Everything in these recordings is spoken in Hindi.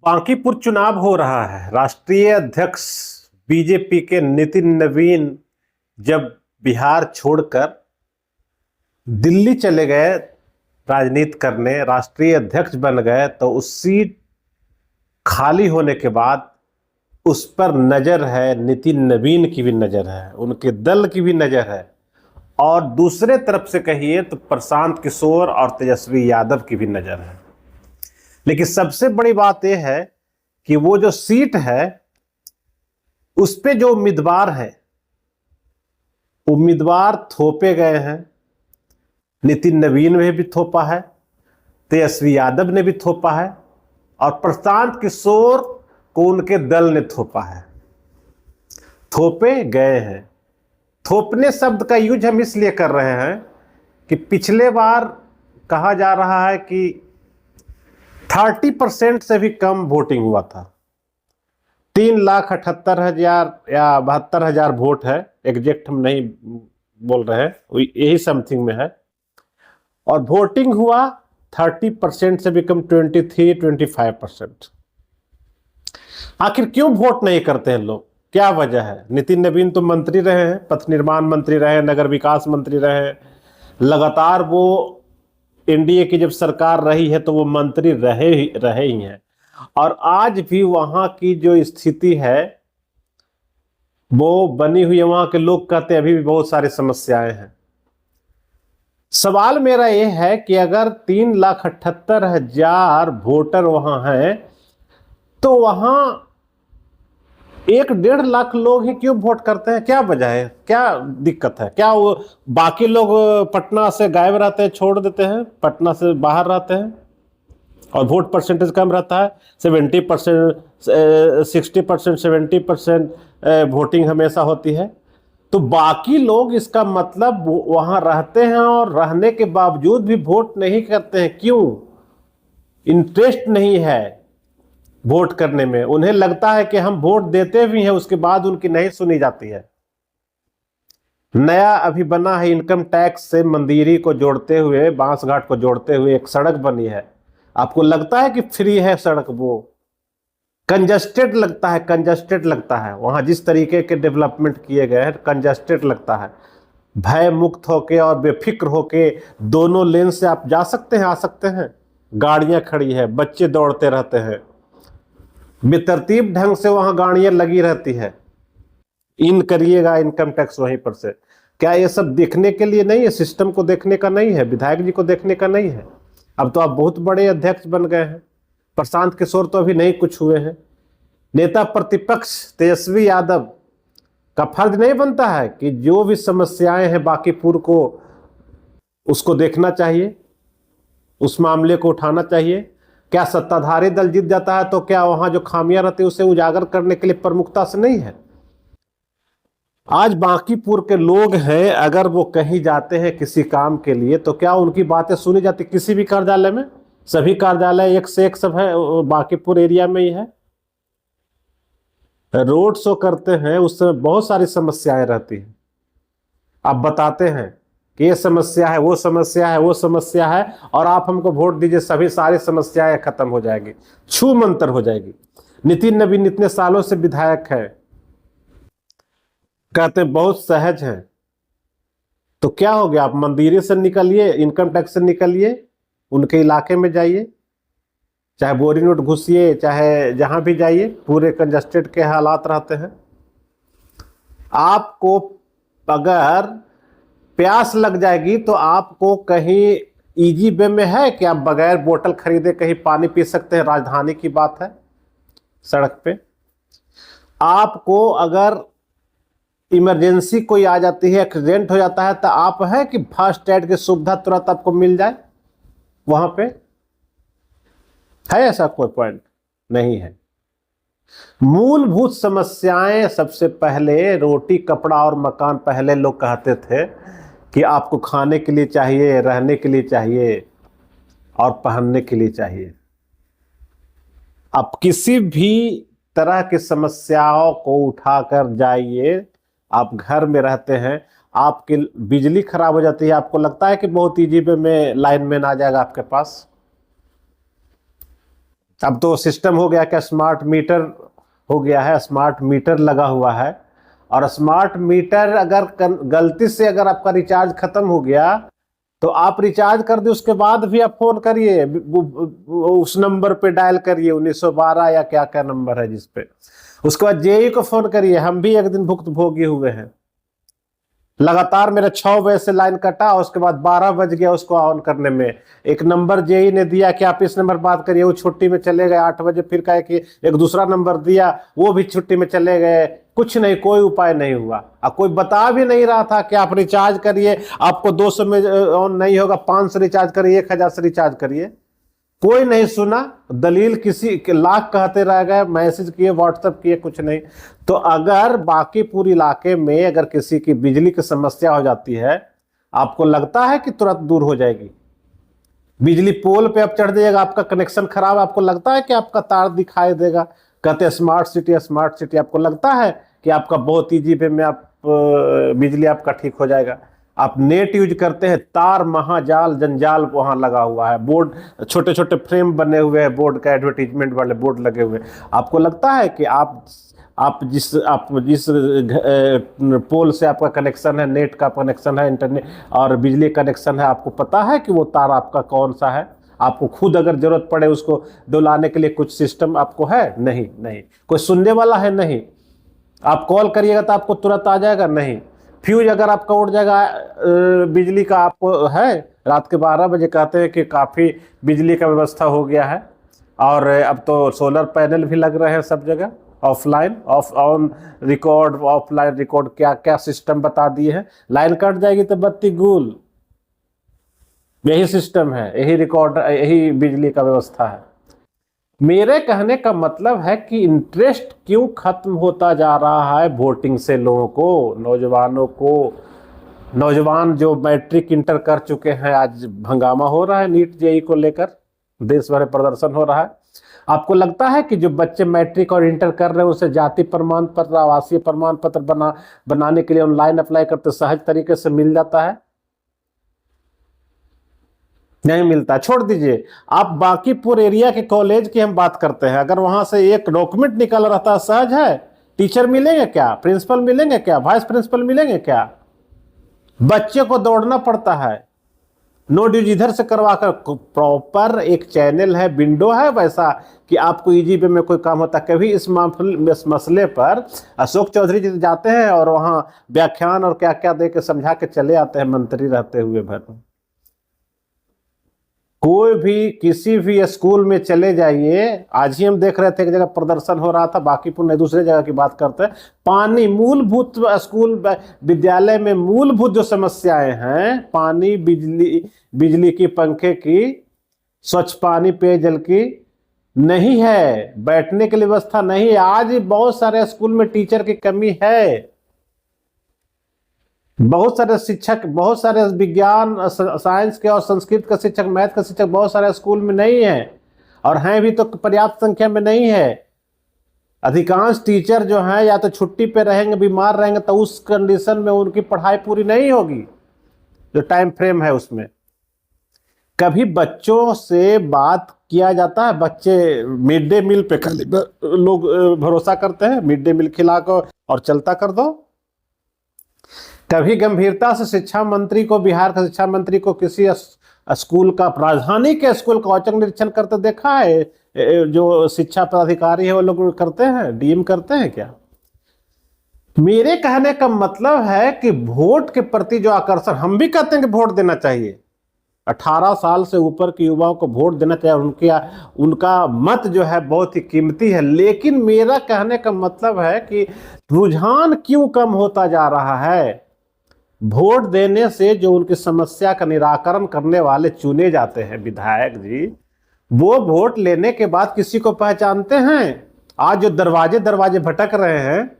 बांकीपुर चुनाव हो रहा है। राष्ट्रीय अध्यक्ष बीजेपी के नितिन नवीन जब बिहार छोड़कर दिल्ली चले गए राजनीति करने, राष्ट्रीय अध्यक्ष बन गए, तो उस सीट खाली होने के बाद उस पर नजर है, नितिन नवीन की भी नजर है, उनके दल की भी नजर है, और दूसरे तरफ से कहिए तो प्रशांत किशोर और तेजस्वी यादव की भी नजर है। लेकिन सबसे बड़ी बात यह है कि वो जो सीट है उस पे जो उम्मीदवार है, उम्मीदवार थोपे गए हैं। नितिन नवीन ने भी थोपा है, तेजस्वी यादव ने भी थोपा है, और प्रशांत किशोर को उनके दल ने थोपा है। थोपे गए हैं। थोपने शब्द का यूज हम इसलिए कर रहे हैं कि पिछले बार कहा जा रहा है कि 30% से भी कम वोटिंग हुआ था। 3,78,000 या 72,000 वोट है, एग्जैक्ट हम नहीं बोल रहे हैं, यही समथिंग में है। और वोटिंग हुआ 30% से भी कम, 23-25%। आखिर क्यों वोट नहीं करते हैं लोग? क्या वजह है? नितिन नवीन तो मंत्री रहे हैं, पथ निर्माण मंत्री रहे, नगर विकास मंत्री रहे, लगातार वो एनडीए की जब सरकार रही है तो वो मंत्री रहे ही हैं। और आज भी वहां की जो स्थिति है वो बनी हुई है। वहां के लोग कहते हैं अभी भी बहुत सारी समस्याएं हैं। सवाल मेरा यह है कि अगर 3,78,000 वोटर वहां हैं तो वहां 1-1.5 लाख लोग ही क्यों वोट करते हैं? क्या वजह है? क्या दिक्कत है? क्या वो बाकी लोग पटना से गायब रहते हैं, छोड़ देते हैं, पटना से बाहर रहते हैं और वोट परसेंटेज कम रहता है? 70%, 60%, 70% वोटिंग हमेशा होती है। तो बाकी लोग, इसका मतलब वहां रहते हैं और रहने के बावजूद भी वोट नहीं करते हैं। क्यों? इंटरेस्ट नहीं है वोट करने में। उन्हें लगता है कि हम वोट देते भी हैं, उसके बाद उनकी नहीं सुनी जाती है। नया अभी बना है, इनकम टैक्स से मंदिरी को जोड़ते हुए, बांसघाट को जोड़ते हुए एक सड़क बनी है। आपको लगता है कि फ्री है सड़क? वो कंजस्टेड लगता है, कंजस्टेड लगता है। वहां जिस तरीके के डेवलपमेंट किए गए हैं, कंजस्टेड लगता है। भय मुक्त होके और बेफिक्र होके दोनों लेन से आप जा सकते हैं, आ सकते हैं। गाड़ियां खड़ी है, बच्चे दौड़ते रहते हैं, बेतरतीब ढंग से वहां गाड़ियां लगी रहती है। इन करिएगा इनकम टैक्स वहीं पर से। क्या ये सब देखने के लिए नहीं है? सिस्टम को देखने का नहीं है? विधायक जी को देखने का नहीं है? अब तो आप बहुत बड़े अध्यक्ष बन गए हैं। प्रशांत किशोर तो अभी नहीं कुछ हुए हैं। नेता प्रतिपक्ष तेजस्वी यादव का फर्ज नहीं बनता है कि जो भी समस्याएं हैं बांकीपुर को, उसको देखना चाहिए, उस मामले को उठाना चाहिए? क्या सत्ताधारी दल जीत जाता है तो क्या वहां जो खामियां रहती है उसे उजागर करने के लिए प्रमुखता से नहीं है? आज बांकीपुर के लोग हैं, अगर वो कहीं जाते हैं किसी काम के लिए तो क्या उनकी बातें सुनी जाती? किसी भी कार्यालय में, सभी कार्यालय एक से एक सब है, बांकीपुर एरिया में ही है। रोड शो करते हैं, उस समय बहुत सारी समस्याएं रहती हैं। आप बताते हैं कि ये समस्या है, वो समस्या है, वो समस्या है, और आप हमको वोट दीजिए, सभी सारी समस्याएं खत्म हो जाएगी, छू मंतर हो जाएगी। नितिन नवीन इतने सालों से विधायक है, कहते हैं बहुत सहज हैं। तो क्या हो गया? आप मंदिर से निकलिए, इनकम टैक्स से निकलिए, उनके इलाके में जाइए, चाहे बोरी नोट घुसिए, चाहे जहां भी जाइए, पूरे कंजस्टेड के हालात रहते हैं। आपको अगर प्यास लग जाएगी तो आपको कहीं इजी वे में है कि आप बगैर बोतल खरीदे कहीं पानी पी सकते हैं? राजधानी की बात है, सड़क पे। आपको अगर इमरजेंसी कोई आ जाती है, एक्सीडेंट हो जाता है, तो आप है कि फर्स्ट एड की सुविधा तुरंत आपको मिल जाए? वहां पे है ऐसा कोई पॉइंट? नहीं है। मूलभूत समस्याएं सबसे पहले, रोटी कपड़ा और मकान। पहले लोग कहते थे कि आपको खाने के लिए चाहिए, रहने के लिए चाहिए और पहनने के लिए चाहिए। आप किसी भी तरह की समस्याओं को उठाकर जाइए, आप घर में रहते हैं, आपकी बिजली खराब हो जाती है, आपको लगता है कि बहुत इजी वे में लाइनमैन आ जाएगा आपके पास? अब तो सिस्टम हो गया क्या, स्मार्ट मीटर हो गया है, स्मार्ट मीटर लगा हुआ है। और स्मार्ट मीटर अगर गलती से अगर आपका रिचार्ज खत्म हो गया तो आप रिचार्ज कर दे, उसके बाद भी आप फोन करिए, उस नंबर पे डायल करिए 1912 या क्या क्या नंबर है जिस पे, उसके बाद जेई को फोन करिए। हम भी एक दिन भुक्तभोगी हुए हैं, लगातार मेरा 6 बजे से लाइन कटा, उसके बाद 12 बज गया उसको ऑन करने में। एक नंबर जेई ने दिया कि आप इस नंबर बात करिए, वो छुट्टी में चले गए 8 बजे। फिर कहे कि एक दूसरा नंबर दिया, वो भी छुट्टी में चले गए। कुछ नहीं, कोई उपाय नहीं हुआ। अब कोई बता भी नहीं रहा था कि आप रिचार्ज करिए, आपको 200 में ऑन नहीं होगा, 500 रिचार्ज करिए, 1000 से रिचार्ज करिए। कोई नहीं सुना, दलील किसी के लाख कहते रह गए, मैसेज किए, व्हाट्सएप किए, कुछ नहीं। तो अगर बाकी पूरे इलाके में अगर किसी की बिजली की समस्या हो जाती है, आपको लगता है कि तुरंत दूर हो जाएगी? बिजली पोल पे आप चढ़ जाइएगा, आपका कनेक्शन खराब, आपको लगता है कि आपका तार दिखाई देगा? कहते स्मार्ट सिटी, स्मार्ट सिटी। आपको लगता है कि आपका बहुत ईजी वे में आप बिजली आपका ठीक हो जाएगा? आप नेट यूज करते हैं, तार महाजाल जंजाल वहां लगा हुआ है, बोर्ड छोटे छोटे फ्रेम बने हुए हैं, बोर्ड का एडवर्टीजमेंट वाले बोर्ड लगे हुए। आपको लगता है कि आप जिस पोल से आपका कनेक्शन है, नेट का कनेक्शन है, इंटरनेट और बिजली कनेक्शन है, आपको पता है कि वो तार आपका कौन सा है? आपको खुद अगर जरूरत पड़े उसको डुलाने के लिए कुछ सिस्टम आपको है? नहीं, नहीं। कोई सुनने वाला है? नहीं। आप कॉल करिएगा तो आपको तुरंत आ जाएगा? नहीं। फ्यूज अगर आपका उड़ जाएगा बिजली का, आपको है रात के 12 बजे कहते हैं कि काफ़ी बिजली का व्यवस्था हो गया है, और अब तो सोलर पैनल भी लग रहे हैं सब जगह, offline off on record, offline record, क्या क्या सिस्टम बता दिए हैं। लाइन कट जाएगी तो बत्ती गुल, यही सिस्टम है, यही रिकॉर्ड, यही बिजली का व्यवस्था है। मेरे कहने का मतलब है कि इंटरेस्ट क्यों खत्म होता जा रहा है वोटिंग से लोगों को, नौजवानों को। नौजवान जो मैट्रिक इंटर कर चुके हैं, आज हंगामा हो रहा है नीट जेई को लेकर, देश भर में प्रदर्शन हो रहा है। आपको लगता है कि जो बच्चे मैट्रिक और इंटर कर रहे हैं उसे जाति प्रमाण पत्र, आवासीय प्रमाण पत्र बनाने के लिए ऑनलाइन अप्लाई करते सहज तरीके से मिल जाता है? नहीं मिलता। छोड़ दीजिए, आप बांकीपुर एरिया के कॉलेज की हम बात करते हैं, अगर वहां से एक डॉक्यूमेंट निकल रहता है, सहज है, टीचर मिलेंगे क्या? प्रिंसिपल मिलेंगे क्या? वाइस प्रिंसिपल मिलेंगे क्या? बच्चे को दौड़ना पड़ता है, नो ड्यूज इधर से करवाकर। प्रॉपर एक चैनल है, विंडो है वैसा कि आपको इजी वे में कोई काम होता। कभी इस मसले पर अशोक चौधरी जी जाते हैं और वहां व्याख्यान और क्या क्या दे के समझा के चले आते हैं, मंत्री रहते हुए भर। कोई भी किसी भी स्कूल में चले जाइए, आज ही हम देख रहे थे एक जगह प्रदर्शन हो रहा था, बांकीपुर नहीं दूसरे जगह की बात करते हैं, पानी, मूलभूत स्कूल विद्यालय में मूलभूत जो समस्याएं हैं, पानी, बिजली की, पंखे की, स्वच्छ पानी, पेयजल की नहीं है, बैठने की व्यवस्था नहीं है। आज बहुत सारे स्कूल में टीचर की कमी है, बहुत सारे शिक्षक, बहुत सारे विज्ञान साइंस के और संस्कृत का शिक्षक, मैथ का शिक्षक बहुत सारे स्कूल में नहीं है, और हैं भी तो पर्याप्त संख्या में नहीं है। अधिकांश टीचर जो हैं या तो छुट्टी पे रहेंगे, बीमार रहेंगे, तो उस कंडीशन में उनकी पढ़ाई पूरी नहीं होगी जो टाइम फ्रेम है उसमें। कभी बच्चों से बात किया जाता है? बच्चे मिड डे मील पे लोग भरोसा करते हैं, मिड डे मील खिला को और चलता कर दो। कभी गंभीरता से शिक्षा मंत्री को, बिहार के शिक्षा मंत्री को किसी स्कूल का, राजधानी के स्कूल का औचक निरीक्षण करते देखा है? जो शिक्षा पदाधिकारी है वो लोग करते हैं, डीएम करते हैं क्या? मेरे कहने का मतलब है कि वोट के प्रति जो आकर्षण, हम भी कहते हैं कि वोट देना चाहिए, 18 साल से ऊपर के युवाओं को वोट देना चाहिए, उनका मत जो है बहुत ही कीमती है। लेकिन मेरा कहने का मतलब है कि रुझान क्यों कम होता जा रहा है? वोट देने से जो उनकी समस्या का निराकरण करने वाले चुने जाते हैं विधायक जी, वो वोट लेने के बाद किसी को पहचानते हैं? आज जो दरवाजे दरवाजे भटक रहे हैं,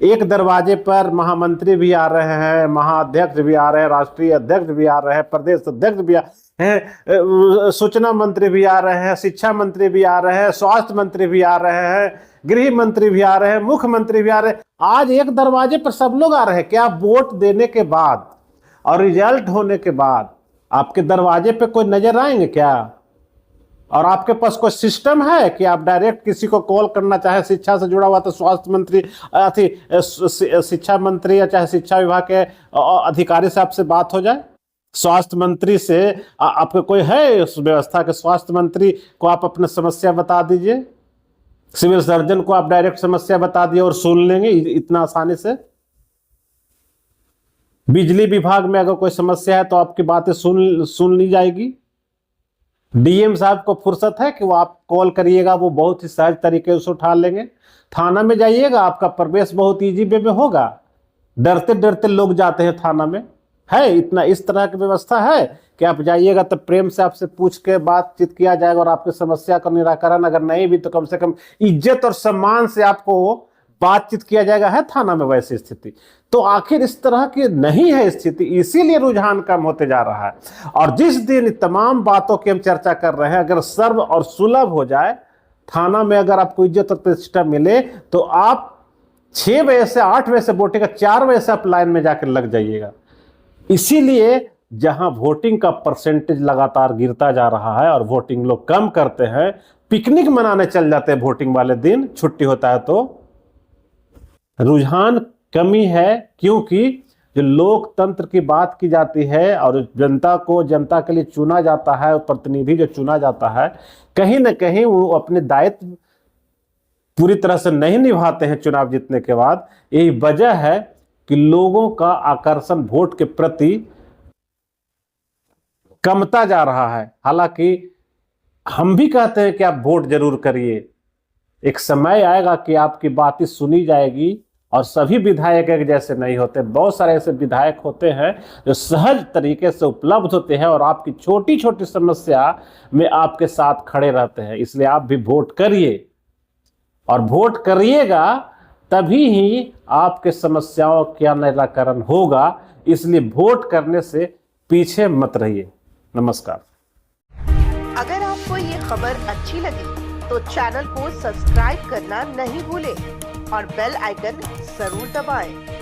एक दरवाजे पर महामंत्री भी आ रहे हैं, महाअध्यक्ष भी आ रहे हैं, राष्ट्रीय अध्यक्ष भी आ रहे हैं, प्रदेश अध्यक्ष भी आ रहे हैं, सूचना मंत्री भी आ रहे हैं, शिक्षा मंत्री भी आ रहे हैं, स्वास्थ्य मंत्री भी आ रहे हैं, गृह मंत्री भी आ रहे हैं, मुख्यमंत्री भी आ रहे हैं। आज एक दरवाजे पर सब लोग आ रहे हैं। क्या वोट देने के बाद और रिजल्ट होने के बाद आपके दरवाजे पे कोई नजर आएंगे क्या? और आपके पास कोई सिस्टम है कि आप डायरेक्ट किसी को कॉल करना चाहे, शिक्षा से जुड़ा हुआ तो स्वास्थ्य मंत्री शिक्षा मंत्री या चाहे शिक्षा विभाग के अधिकारी से आपसे बात हो जाए? स्वास्थ्य मंत्री से आपके कोई है उस व्यवस्था के? स्वास्थ्य मंत्री को आप अपनी समस्या बता दीजिए, सिविल सर्जन को आप डायरेक्ट समस्या बता दिए और सुन लेंगे इतना आसानी से। बिजली विभाग में अगर कोई समस्या है तो आपकी बातें सुन ली जाएगी। डीएम साहब को फुर्सत है कि वो आप कॉल करिएगा, वो बहुत ही सहज तरीके से उठा लेंगे। थाना में जाइएगा, आपका प्रवेश बहुत इजी वे में होगा। डरते डरते लोग जाते हैं थाना में, है इतना इस तरह की व्यवस्था है कि आप जाइएगा तो प्रेम से आपसे पूछ के बातचीत किया जाएगा और आपकी समस्या का निराकरण, अगर नहीं भी तो कम से कम इज्जत और सम्मान से आपको बातचीत किया जाएगा। है थाना में वैसी स्थिति? तो आखिर इस तरह की नहीं है स्थिति, इसीलिए रुझान कम होते जा रहा है। और जिस दिन तमाम बातों की हम चर्चा कर रहे हैं, अगर सर्व और सुलभ हो जाए, थाना में अगर आपको इज्जत और प्रतिष्ठा मिले, तो आप 6 बजे से 8 बजे से वोटिंग का 4 बजे से आप लाइन में जाकर लग जाइएगा। इसीलिए जहां वोटिंग का परसेंटेज लगातार गिरता जा रहा है और वोटिंग लोग कम करते हैं, पिकनिक मनाने चल जाते हैं वोटिंग वाले दिन, छुट्टी होता है तो रुझान कमी है। क्योंकि जो लोकतंत्र की बात की जाती है और जनता को जनता के लिए चुना जाता है, प्रतिनिधि जो चुना जाता है, कहीं ना कहीं वो अपने दायित्व पूरी तरह से नहीं निभाते हैं चुनाव जीतने के बाद। यही वजह है कि लोगों का आकर्षण वोट के प्रति कमता जा रहा है। हालांकि हम भी कहते हैं कि आप वोट जरूर करिए, एक समय आएगा कि आपकी बातें सुनी जाएगी। और सभी विधायक एक जैसे नहीं होते, बहुत सारे ऐसे विधायक होते हैं जो सहज तरीके से उपलब्ध होते हैं और आपकी छोटी छोटी समस्या में आपके साथ खड़े रहते हैं। इसलिए आप भी वोट करिए, और वोट करिएगा तभी ही आपके समस्याओं का निराकरण होगा। इसलिए वोट करने से पीछे मत रहिए। नमस्कार। अगर आपको ये खबर अच्छी लगी तो चैनल को सब्सक्राइब करना नहीं भूलें और बेल आइकन जरूर दबाएं।